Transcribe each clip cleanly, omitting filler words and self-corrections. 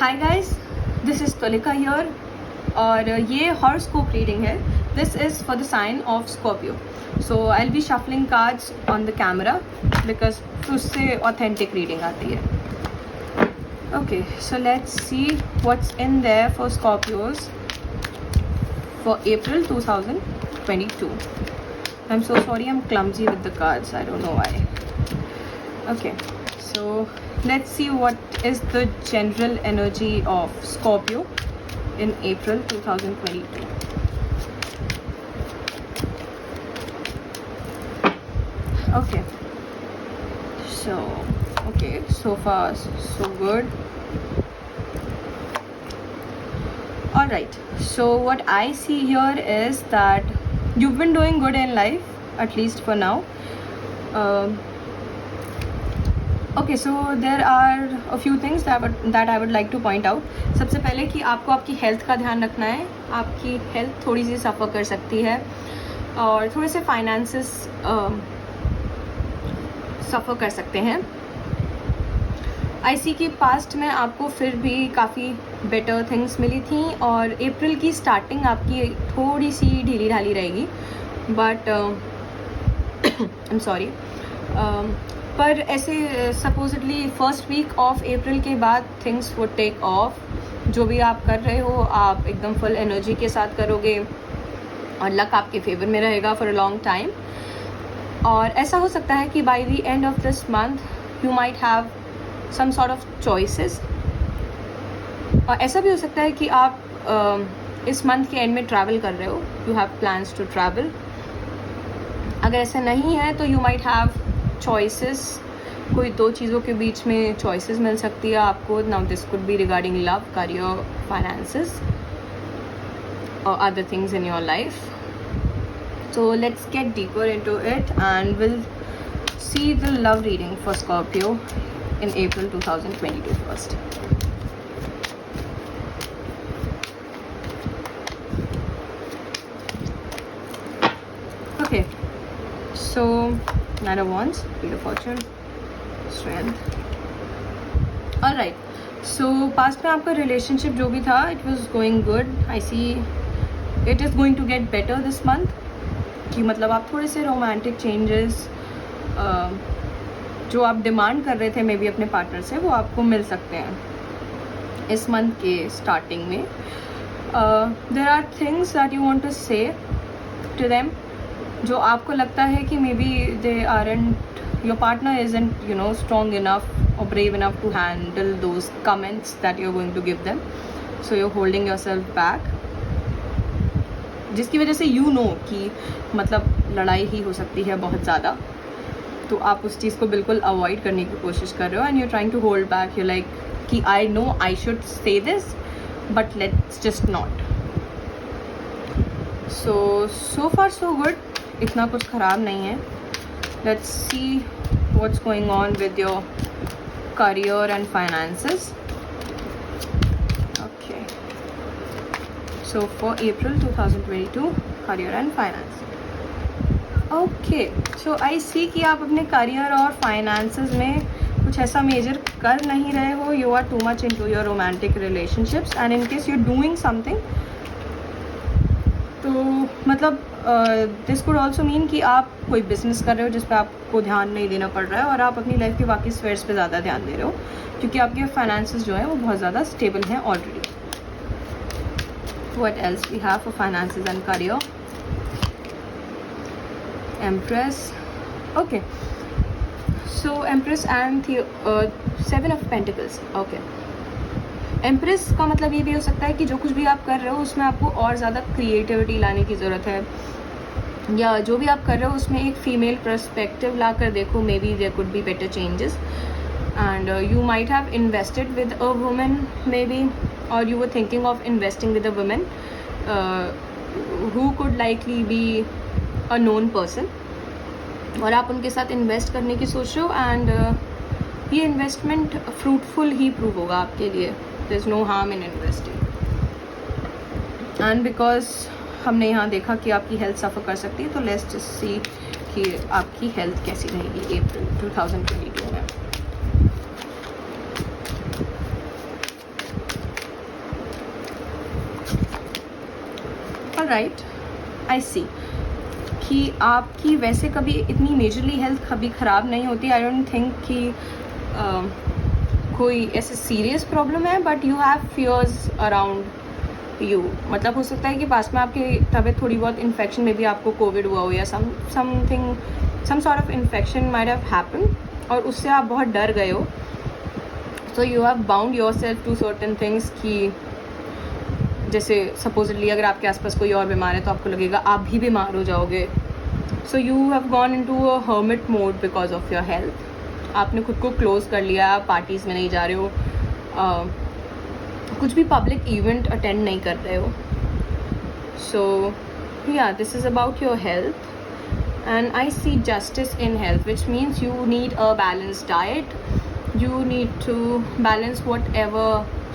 Hi guys, this is Tulika here और ये horoscope reading है. This is for the sign of Scorpio. So I will be shuffling cards on the camera because उससे authentic reading आती है. Okay, so let's see what's in there for Scorpios for April 2022. I'm so sorry, I'm clumsy with the cards. I don't know why. Okay, so let's see what is the general energy of Scorpio in April 2022. Okay, so far so good. Alright, so what I see here is that you've been doing good in life, at least for now. Okay, so there are a few things that I would like to point out. सबसे पहले कि आपको आपकी health का ध्यान रखना है. आपकी हेल्थ थोड़ी सी सफ़र कर सकती है और थोड़े से फाइनेंसेस सफ़र कर सकते हैं. आई सी कि पास्ट में आपको फिर भी काफ़ी बेटर थिंग्स मिली थी और अप्रैल की स्टार्टिंग आपकी थोड़ी सी ढीली ढाली रहेगी, बट आई एम सॉरी. पर ऐसे supposedly first week of April के बाद थिंग्स वुड टेक ऑफ. जो भी आप कर रहे हो आप एकदम फुल एनर्जी के साथ करोगे और लक आपके फेवर में रहेगा फॉर अ लॉन्ग टाइम. और ऐसा हो सकता है कि by the end of this month you might have some sort of choices. और ऐसा भी हो सकता है कि आप इस मंथ के एंड में ट्रैवल कर रहे हो. You have plans to travel. अगर ऐसा नहीं है तो यू माइट हैव चॉइसेस. कोई दो चीज़ों के बीच में चॉइसेस मिल सकती है आपको. Now this could be regarding love, career, finances और other things in your life. So let's get deeper into it and will see the love reading for Scorpio in April 2022 first. Okay, so Knight of Wands, Wheel of Fortune, Strength. Alright, so past में आपका relationship जो भी था it was going good. I see it is going to get better this month. कि मतलब आप थोड़े से रोमांटिक चेंजेस जो आप डिमांड कर रहे थे मे बी अपने पार्टनर से, वो आपको मिल सकते हैं इस मंथ के स्टार्टिंग में. There are things that you want to say to them जो आपको लगता है कि maybe they aren't, your partner isn't you know strong enough और brave enough to handle those comments that you are going to give them. So you are holding yourself back, जिसकी वजह से you know कि मतलब लड़ाई ही हो सकती है बहुत ज़्यादा. तो आप उस चीज़ को बिल्कुल अवॉइड करने की कोशिश कर रहे हो and you trying to hold back. You like कि I know I should say this but let's just not. So far so good. इतना कुछ ख़राब नहीं है. Let's see what's going on with your career and finances. Okay, so for April 2022 career and finance. Okay, so I see कि आप अपने career और finances में कुछ ऐसा मेजर कर नहीं रहे हो. You are too much into your romantic relationships and in case you doing something, तो मतलब दिस कुड ऑल्सो मीन कि आप कोई बिजनेस कर रहे हो जिस पे आपको ध्यान नहीं देना पड़ रहा है और आप अपनी लाइफ के बाकी स्फेयर्स पे ज़्यादा ध्यान दे रहे हो क्योंकि आपके फाइनेंसेस जो हैं वो बहुत ज़्यादा स्टेबल हैं already. What else we have for finances and career. Empress. Okay, so Empress and the Seven of Pentacles. Okay, Empress का मतलब ये भी हो सकता है कि जो कुछ भी आप कर रहे हो उसमें आपको और ज़्यादा क्रिएटिविटी लाने की ज़रूरत है, या जो भी आप कर रहे हो उसमें एक फीमेल पर्सपेक्टिव ला कर देखो. Maybe there could be better changes and you might have invested with a women maybe, और you were thinking of investing with a women who could likely be a known person, और आप उनके साथ invest करने की सोच रहे हो एंड ये इन्वेस्टमेंट फ्रूटफुल ही प्रूव होगा आपके लिए. There is no harm in investing. And because हमने यहाँ देखा कि आपकी हेल्थ सफ़र कर सकती है, तो लेट्स जस्ट सी कि आपकी हेल्थ कैसी रहेगी अप्रैल 2022 में. ऑल राइट, आई सी कि आपकी वैसे कभी इतनी मेजरली हेल्थ कभी ख़राब नहीं होती. आई डोंट थिंक कि कोई ऐसे सीरियस प्रॉब्लम है, but you have fears around you. मतलब हो सकता है कि पास में आपकी तबीयत थोड़ी बहुत इन्फेक्शन में भी आपको कोविड हुआ हो या something some sort of infection might have happen और उससे आप बहुत डर गए हो. So you have bound yourself to certain things कि जैसे सपोजिटली अगर आपके आसपास कोई और बीमार है तो आपको लगेगा आप भी बीमार हो जाओगे. So you have gone in to a hermit mode because of your health. आपने खुद को क्लोज कर लिया, पार्टीज़ में नहीं जा रहे हो, कुछ भी पब्लिक इवेंट अटेंड नहीं कर रहे हो. सो या this is about your health and I see justice in health, which means you need a balanced diet. You need to balance whatever,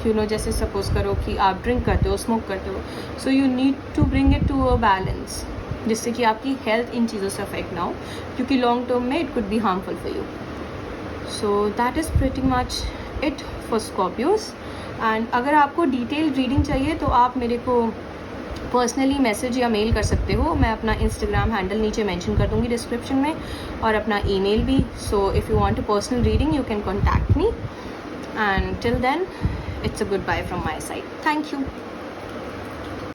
you know, जैसे suppose करो कि आप drink करते हो, smoke करते हो, so you need to bring it to a balance जिससे कि आपकी health इन चीज़ों से affect ना हो, क्योंकि long term में it could be harmful for you. So that is pretty much it for Scorpios. and अगर आपको detailed reading चाहिए तो आप मेरे को पर्सनली मैसेज या मेल कर सकते हो. मैं अपना इंस्टाग्राम हैंडल नीचे मेंशन कर दूँगी डिस्क्रिप्शन में और अपना ईमेल भी. So if you want a personal reading you can contact me. And till then it's a goodbye from my side. Thank you.